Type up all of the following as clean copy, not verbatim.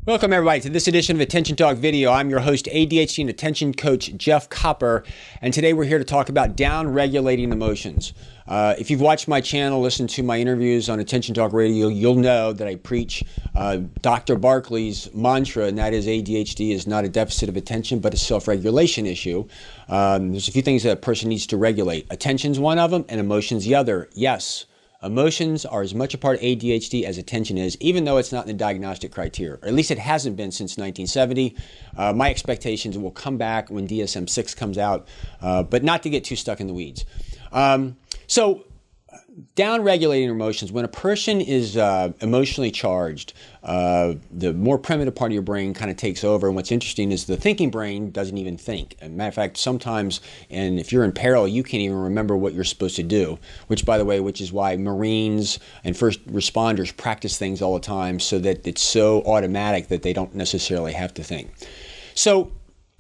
Welcome everybody to this edition of Attention Talk Video. I'm your host, ADHD and Attention Coach Jeff Copper, and today we're here to talk about down-regulating emotions. If you've watched my channel, listened to my interviews on Attention Talk Radio, you'll know that I preach Dr. Barkley's mantra, and that is ADHD is not a deficit of attention, but a self-regulation issue. There's a few things that a person needs to regulate. Attention's one of them, and emotion's the other. Yes. Emotions are as much a part of ADHD as attention is, even though it's not in the diagnostic criteria, or at least it hasn't been since 1970. My expectations will come back when DSM-6 comes out, but not to get too stuck in the weeds. So down-regulating emotions, when a person is emotionally charged, the more primitive part of your brain kind of takes over. And what's interesting is the thinking brain doesn't even think. As a matter of fact, sometimes, and if you're in peril, you can't even remember what you're supposed to do, which, by the way, which is why Marines and first responders practice things all the time so that it's so automatic that they don't necessarily have to think. So,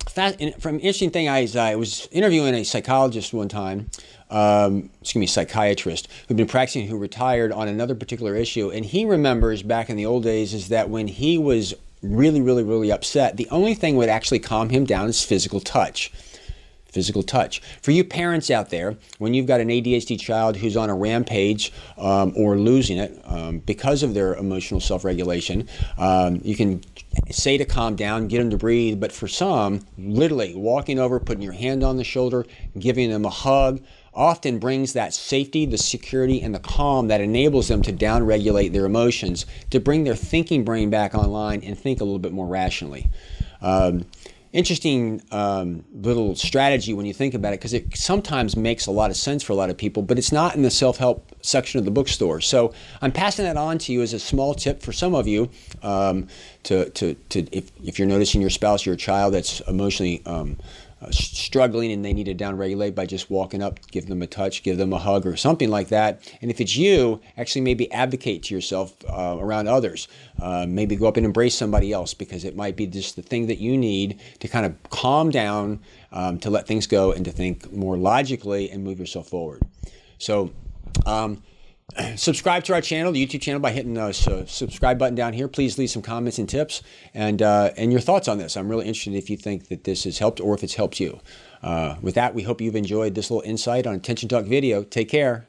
from an interesting thing, I was interviewing a psychologist one time, psychiatrist, who'd been practicing, who retired, on another particular issue, and he remembers back in the old days is that when he was really upset, the only thing that would actually calm him down is physical touch. Physical touch. For you parents out there, when you've got an ADHD child who's on a rampage or losing it because of their emotional self-regulation, you can say to calm down, get them to breathe, but for some, literally walking over, putting your hand on the shoulder, giving them a hug, often brings that safety, the security, and the calm that enables them to down-regulate their emotions, to bring their thinking brain back online and think a little bit more rationally. Interesting little strategy when you think about it, because it sometimes makes a lot of sense for a lot of people, but it's not in the self-help section of the bookstore. So I'm passing that on to you as a small tip for some of you if you're noticing your spouse, your child that's emotionally struggling and they need to downregulate, by just walking up, give them a touch, give them a hug or something like that. And if it's you, actually maybe advocate to yourself around others. Maybe go up and embrace somebody else, because it might be just the thing that you need to kind of calm down, to let things go and to think more logically and move yourself forward. So subscribe to our channel, the YouTube channel, by hitting the subscribe button down here. Please leave some comments and tips and your thoughts on this. I'm really interested if you think that this has helped or if it's helped you. With that, we hope you've enjoyed this little insight on Attention Talk Video. Take care.